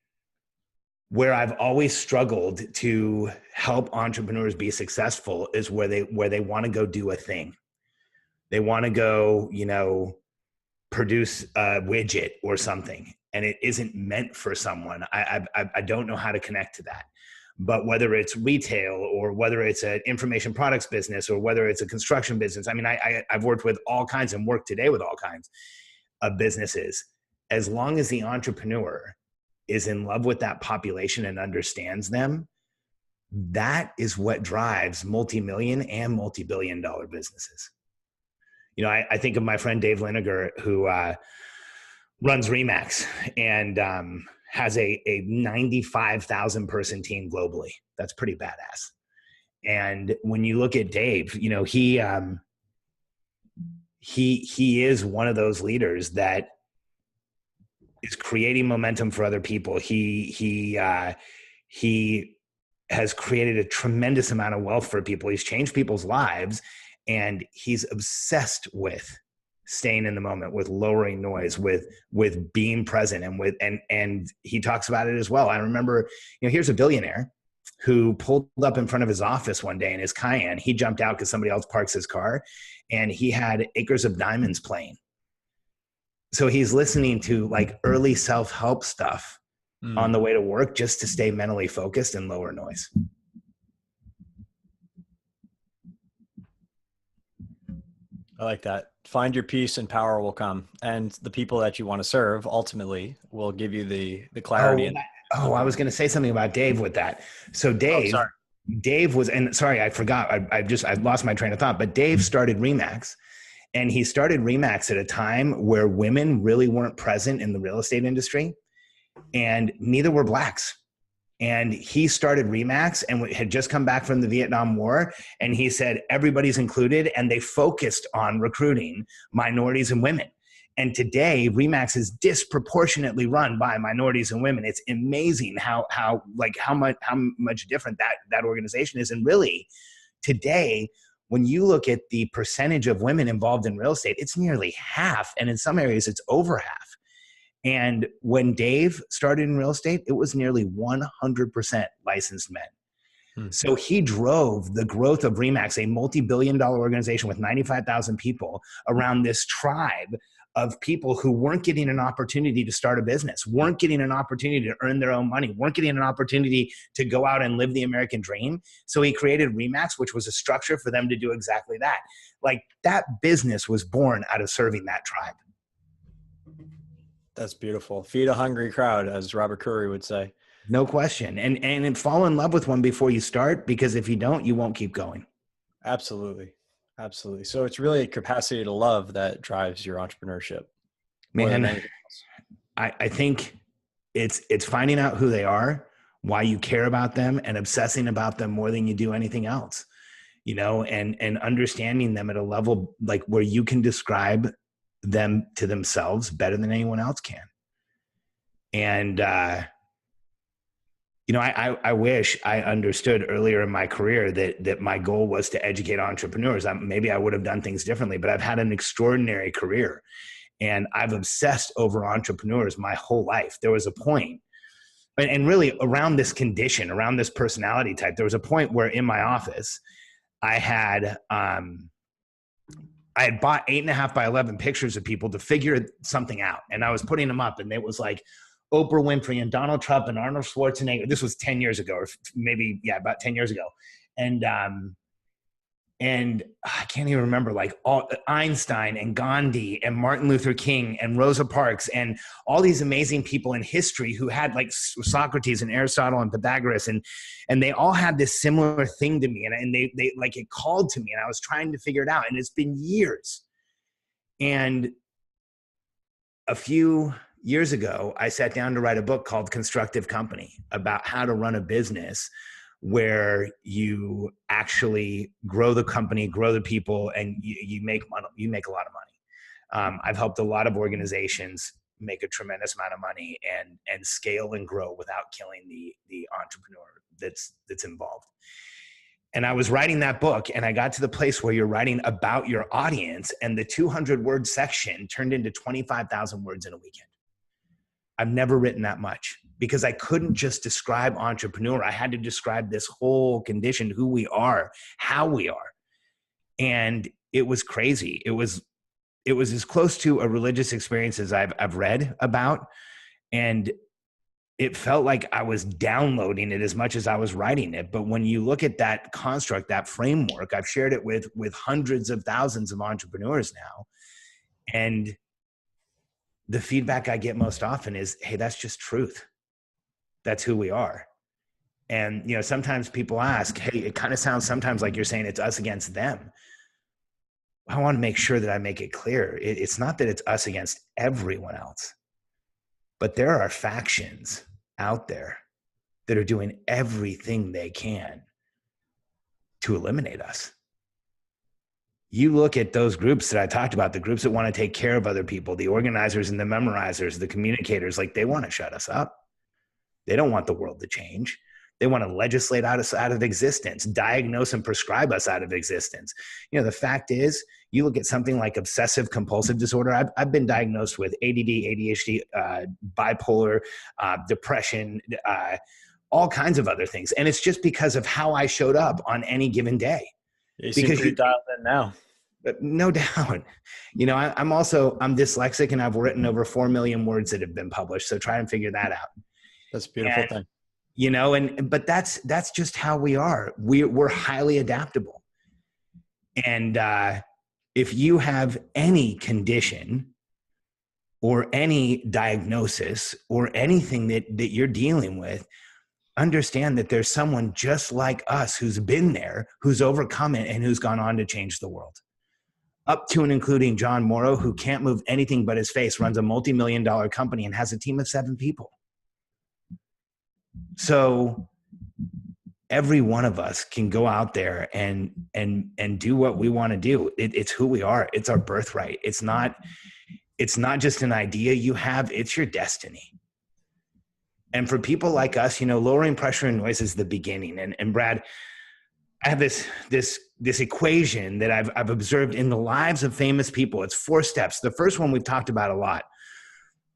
C: where I've always struggled to help entrepreneurs be successful is where they want to go do a thing. They want to go, produce a widget or something, and it isn't meant for someone. I don't know how to connect to that. But whether it's retail, or whether it's an information products business, or whether it's a construction business, I mean, I've worked with all kinds and work today with all kinds of businesses. As long as the entrepreneur is in love with that population and understands them, that is what drives multi-million and multi-billion dollar businesses. I think of my friend Dave Liniger, who runs Remax and has a 95,000 person team globally. That's pretty badass. And when you look at Dave, he is one of those leaders that is creating momentum for other people. He has created a tremendous amount of wealth for people. He's changed people's lives, and he's obsessed with staying in the moment, with lowering noise, with being present, and he talks about it as well. I remember, here's a billionaire who pulled up in front of his office one day in his Cayenne. He jumped out because somebody else parks his car, and he had Acres of Diamonds playing. So he's listening to like early self-help stuff on the way to work, just to stay mentally focused and lower noise.
B: I like that. Find your peace and power will come. And the people that you want to serve ultimately will give you the clarity.
C: I was going to say something about Dave with that. So Dave was, and sorry, I forgot. I lost my train of thought, but Dave started Remax. And he started Remax at a time where women really weren't present in the real estate industry, and neither were blacks. And he started Remax and had just come back from the Vietnam War. And he said, everybody's included. And they focused on recruiting minorities and women. And today Remax is disproportionately run by minorities and women. It's amazing how much different that organization is. And really today, when you look at the percentage of women involved in real estate, it's nearly half. And in some areas, it's over half. And when Dave started in real estate, it was nearly 100% licensed men. So he drove the growth of Remax, a multi-billion-dollar organization with 95,000 people, around this tribe of people who weren't getting an opportunity to start a business, weren't getting an opportunity to earn their own money, weren't getting an opportunity to go out and live the American dream. So he created Remax, which was a structure for them to do exactly that. Like, that business was born out of serving that tribe.
B: That's beautiful. Feed a hungry crowd, as Robert Curry would say.
C: No question. And fall in love with one before you start, because if you don't, you won't keep going.
B: Absolutely. Absolutely. So it's really a capacity to love that drives your entrepreneurship.
C: Man, I think it's finding out who they are, why you care about them, and obsessing about them more than you do anything else, you know, and understanding them at a level like where you can describe them to themselves better than anyone else can. And, you know, I wish I understood earlier in my career that my goal was to educate entrepreneurs. Maybe I would have done things differently, but I've had an extraordinary career, and I've obsessed over entrepreneurs my whole life. There was a point, and really around this condition, around this personality type, there was a point where in my office, I had bought 8.5 by 11 pictures of people to figure something out. And I was putting them up, and it was like Oprah Winfrey and Donald Trump and Arnold Schwarzenegger. This was 10 years ago, or maybe, about 10 years ago. And I can't even remember, like all Einstein and Gandhi and Martin Luther King and Rosa Parks and all these amazing people in history who had, like, Socrates and Aristotle and Pythagoras, and they all had this similar thing to me, and they like, it called to me, and I was trying to figure it out, and it's been years. And a few years ago, I sat down to write a book called Constructive Company, about how to run a business where you actually grow the company, grow the people, and you make money. You make a lot of money. I've helped a lot of organizations make a tremendous amount of money and scale and grow without killing the entrepreneur that's involved. And I was writing that book, and I got to the place where you're writing about your audience, and the 200-word section turned into 25,000 words in a weekend. I've never written that much, because I couldn't just describe entrepreneur. I had to describe this whole condition, who we are, how we are. And it was crazy. It was as close to a religious experience as I've read about. And it felt like I was downloading it as much as I was writing it. But when you look at that construct, that framework, I've shared it with hundreds of thousands of entrepreneurs now. And the feedback I get most often is, hey, that's just truth. That's who we are. And, you know, sometimes people ask, hey, it kind of sounds sometimes like you're saying it's us against them. I want to make sure that I make it clear. It's not that it's us against everyone else, but there are factions out there that are doing everything they can to eliminate us. You look at those groups that I talked about, the groups that want to take care of other people, the organizers and the memorizers, the communicators, like, they want to shut us up. They don't want the world to change. They want to legislate us out of existence, diagnose and prescribe us out of existence. You know, the fact is, you look at something like obsessive compulsive disorder. I've been diagnosed with ADD, ADHD, bipolar, depression, all kinds of other things. And it's just because of how I showed up on any given day.
B: You seem pretty dialed in now.
C: No doubt. You know, I'm dyslexic, and I've written over 4 million words that have been published. So try and figure that out.
B: That's a beautiful thing.
C: You know, but that's just how we are. We're highly adaptable. And if you have any condition or any diagnosis or anything that you're dealing with, understand that there's someone just like us who's been there, who's overcome it, and who's gone on to change the world. Up to and including John Morrow, who can't move anything but his face, runs a multi-million-dollar company and has a team of 7 people. So every one of us can go out there and do what we want to do. It's who we are. It's our birthright. It's not just an idea you have, it's your destiny. And for people like us, you know, lowering pressure and noise is the beginning. And Brad, I have this equation that I've observed in the lives of famous people. It's 4 steps. The first one we've talked about a lot.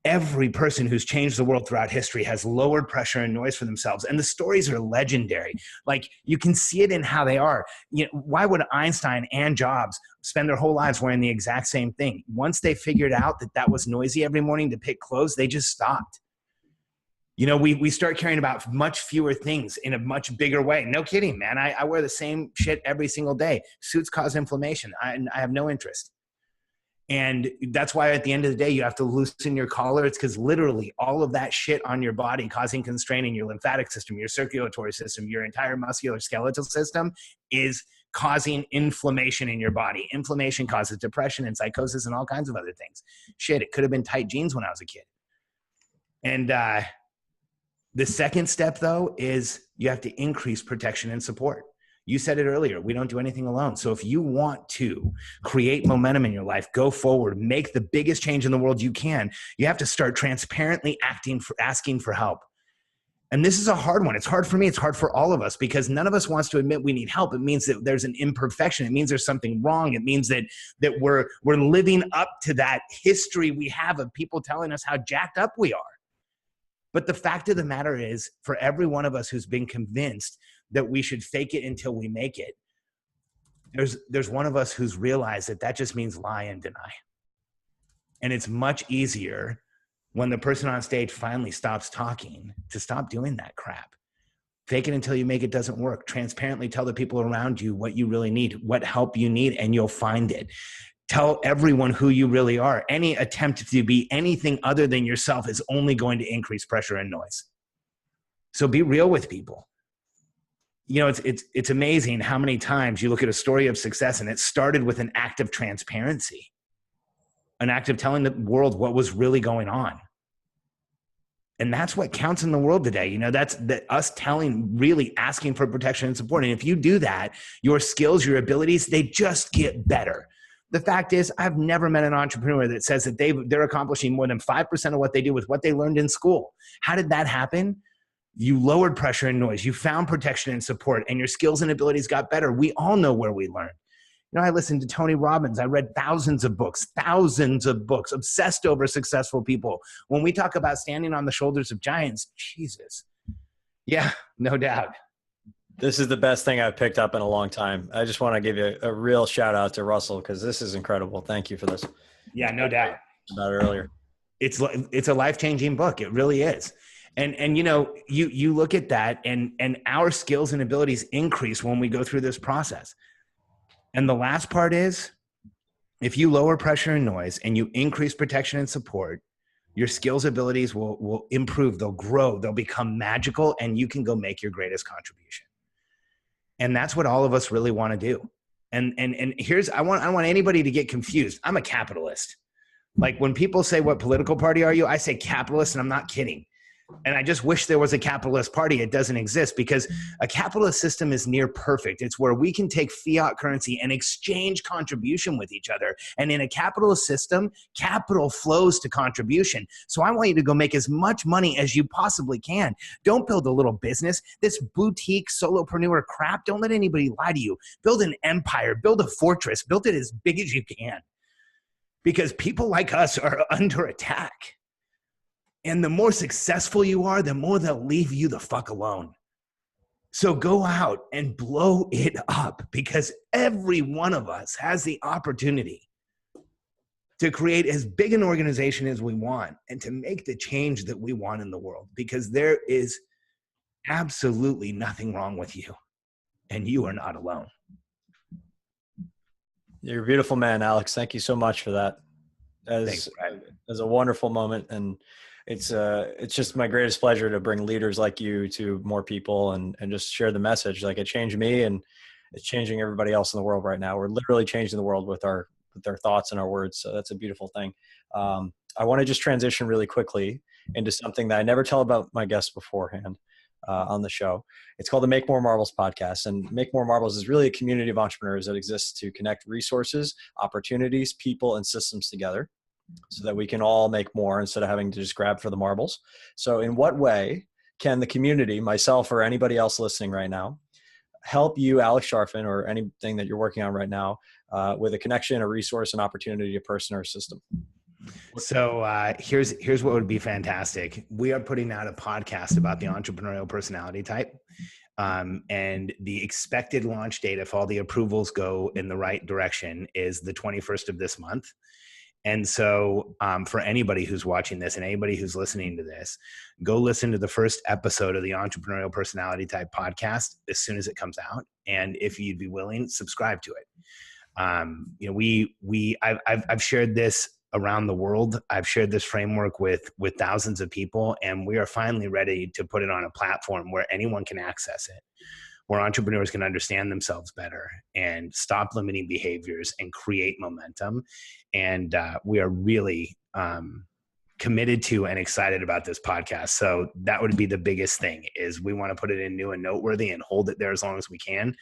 C: every person who's changed the world throughout history has lowered pressure and noise for themselves. And the stories are legendary. Like, you can see it in how they are. You know, why would Einstein and Jobs spend their whole lives wearing the exact same thing? Once they figured out that that was noisy every morning to pick clothes, they just stopped. You know, we start caring about much fewer things in a much bigger way. No kidding, man. I wear the same shit every single day. Suits cause inflammation. I have no interest. And that's why at the end of the day, you have to loosen your collar. It's because literally all of that shit on your body causing constraint in your lymphatic system, your circulatory system, your entire muscular skeletal system is causing inflammation in your body. Inflammation causes depression and psychosis and all kinds of other things. Shit, it could have been tight jeans when I was a kid. And the second step, though, is you have to increase protection and support. You said it earlier, we don't do anything alone. So if you want to create momentum in your life, go forward, make the biggest change in the world you can, you have to start transparently asking for help. And this is a hard one. It's hard for me. It's hard for all of us because none of us wants to admit we need help. It means that there's an imperfection. It means there's something wrong. It means that we're living up to that history we have of people telling us how jacked up we are. But the fact of the matter is, for every one of us who's been convinced that we should fake it until we make it, there's one of us who's realized that just means lie and deny. And it's much easier when the person on stage finally stops talking to stop doing that crap. Fake it until you make it doesn't work. Transparently tell the people around you what you really need, what help you need, and you'll find it. Tell everyone who you really are. Any attempt to be anything other than yourself is only going to increase pressure and noise. So be real with people. You know, it's amazing how many times you look at a story of success and it started with an act of transparency, an act of telling the world what was really going on. And that's what counts in the world today. You know, that's us really asking for protection and support. And if you do that, your skills, your abilities, they just get better. The fact is, I've never met an entrepreneur that says that they're accomplishing more than 5% of what they do with what they learned in school. How did that happen? You lowered pressure and noise. You found protection and support, and your skills and abilities got better. We all know where we learned. You know, I listened to Tony Robbins. I read thousands of books, obsessed over successful people. When we talk about standing on the shoulders of giants, Jesus. Yeah, no doubt.
B: This is the best thing I've picked up in a long time. I just want to give you a real shout out to Russell because this is incredible. Thank you for this.
C: Yeah, no doubt.
B: About it earlier.
C: It's a life-changing book. It really is. And you know, you look at that and our skills and abilities increase when we go through this process. And the last part is, if you lower pressure and noise and you increase protection and support, your skills, abilities will improve. They'll grow. They'll become magical, and you can go make your greatest contribution. And that's what all of us really want to do. And here's, I don't want anybody to get confused. I'm a capitalist. Like when people say, what political party are you? I say capitalist, and I'm not kidding. And I just wish there was a capitalist party. It doesn't exist because a capitalist system is near perfect. It's where we can take fiat currency and exchange contribution with each other. And in a capitalist system, capital flows to contribution. So I want you to go make as much money as you possibly can. Don't build a little business. This boutique solopreneur crap, don't let anybody lie to you. Build an empire, build a fortress, build it as big as you can. Because people like us are under attack. And the more successful you are, the more they'll leave you the fuck alone. So go out and blow it up because every one of us has the opportunity to create as big an organization as we want and to make the change that we want in the world because there is absolutely nothing wrong with you and you are not alone.
B: You're a beautiful man, Alex. Thank you so much for that. As a wonderful moment. And it's just my greatest pleasure to bring leaders like you to more people and just share the message. Like it changed me and it's changing everybody else in the world right now. We're literally changing the world with our thoughts and our words. So that's a beautiful thing. I want to just transition really quickly into something that I never tell about my guests beforehand on the show. It's called the Make More Marbles podcast. And Make More Marbles is really a community of entrepreneurs that exists to connect resources, opportunities, people, and systems together, so that we can all make more instead of having to just grab for the marbles. So in what way can the community, myself or anybody else listening right now, help you, Alex Charfen, or anything that you're working on right now with a connection, a resource, an opportunity, a person, or a system?
C: So here's what would be fantastic. We are putting out a podcast about the entrepreneurial personality type. And the expected launch date, if all the approvals go in the right direction, is the 21st of this month. And so for anybody who's watching this and anybody who's listening to this, go listen to the first episode of the Entrepreneurial Personality Type podcast as soon as it comes out. And if you'd be willing, subscribe to it. I've shared this around the world. I've shared this framework with thousands of people, and we are finally ready to put it on a platform where anyone can access it, where entrepreneurs can understand themselves better and stop limiting behaviors and create momentum. And we are really committed to and excited about this podcast. So that would be the biggest thing, is we want to put it in new and noteworthy and hold it there as long as we can,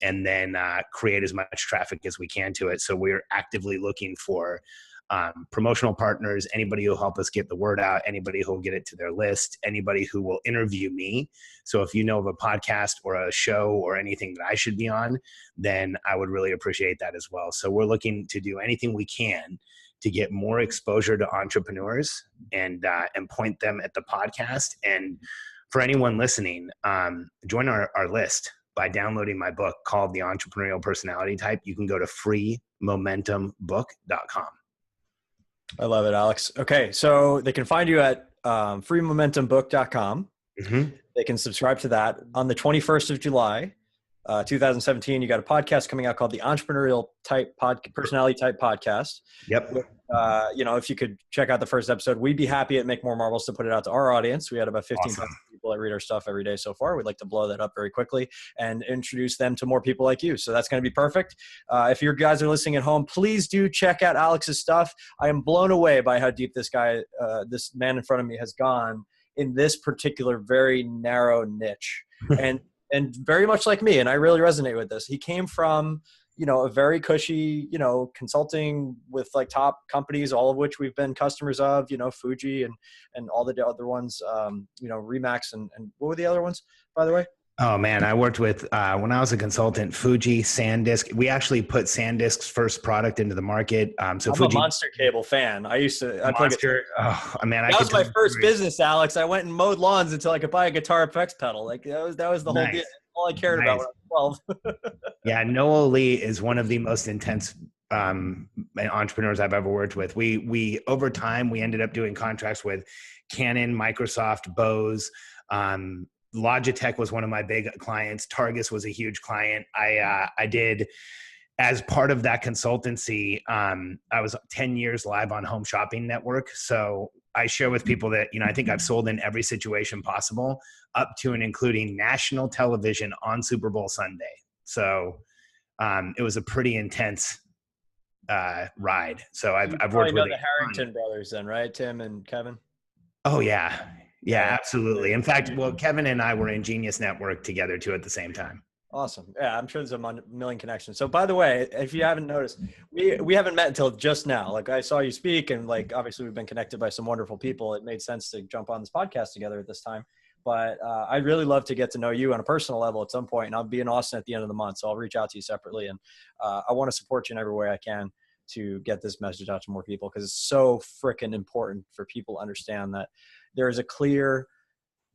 C: and then create as much traffic as we can to it. So we're actively looking for promotional partners, anybody who will help us get the word out, anybody who will get it to their list, anybody who will interview me. So if you know of a podcast or a show or anything that I should be on, then I would really appreciate that as well. So we're looking to do anything we can to get more exposure to entrepreneurs and point them at the podcast. And for anyone listening, join our list by downloading my book called The Entrepreneurial Personality Type. You can go to freemomentumbook.com.
B: I love it, Alex. Okay, so they can find you at freemomentumbook.com.
C: Mm-hmm.
B: They can subscribe to that. On the 21st of July, 2017, you got a podcast coming out called the Entrepreneurial Personality Type Podcast.
C: Yep.
B: If you could check out the first episode, we'd be happy at Make More Marbles to put it out to our audience. We had about 15,000 people that read our stuff every day so far. We'd like to blow that up very quickly and introduce them to more people like you. So that's going to be perfect. If you guys are listening at home, please do check out Alex's stuff. I am blown away by how deep this man in front of me has gone in this particular very narrow niche. And very much like me, and I really resonate with this. He came from, a very cushy, consulting with like top companies, all of which we've been customers of, Fuji and all the other ones, Remax and what were the other ones, by the way?
C: Oh man, I worked with, when I was a consultant, Fuji, SanDisk. We actually put SanDisk's first product into the market.
B: I'm a Monster Cable fan. That was my first business, Alex. I went and mowed lawns until I could buy a guitar effects pedal. Like that was the whole deal. All I cared about when I was 12.
C: Yeah, Noah Lee is one of the most intense entrepreneurs I've ever worked with. We over time, we ended up doing contracts with Canon, Microsoft, Bose, Logitech was one of my big clients. Targus was a huge client. I did, as part of that consultancy, I was 10 years live on Home Shopping Network. So I share with people that, I think I've sold in every situation possible, up to and including national television on Super Bowl Sunday. So it was a pretty intense ride. So I've worked with
B: the Harrington brothers then, right? Tim and Kevin?
C: Oh, yeah. Yeah, absolutely. In fact, Kevin and I were in Genius Network together too at the same time.
B: Awesome. Yeah, I'm sure there's a million connections. So by the way, if you haven't noticed, we haven't met until just now. Like I saw you speak and like, obviously we've been connected by some wonderful people. It made sense to jump on this podcast together at this time. But I'd really love to get to know you on a personal level at some point. And I'll be in Austin at the end of the month. So I'll reach out to you separately. And I want to support you in every way I can to get this message out to more people, because it's so freaking important for people to understand that there is a clear,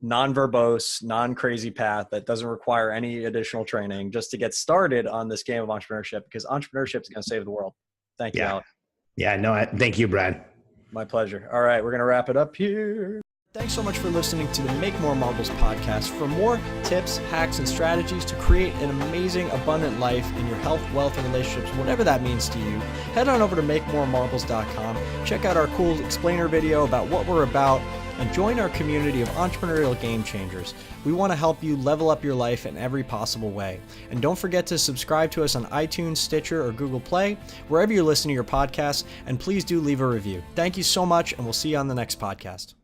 B: non-verbose, non-crazy path that doesn't require any additional training just to get started on this game of entrepreneurship, because entrepreneurship is going to save the world. Thank you, Alex.
C: Yeah, no, thank you, Brad.
B: My pleasure. All right, we're going to wrap it up here. Thanks so much for listening to the Make More Marbles podcast. For more tips, hacks, and strategies to create an amazing, abundant life in your health, wealth, and relationships, whatever that means to you, head on over to makemoremarbles.com. Check out our cool explainer video about what we're about, and join our community of entrepreneurial game changers. We want to help you level up your life in every possible way. And don't forget to subscribe to us on iTunes, Stitcher, or Google Play, wherever you're listening to your podcasts, and please do leave a review. Thank you so much, and we'll see you on the next podcast.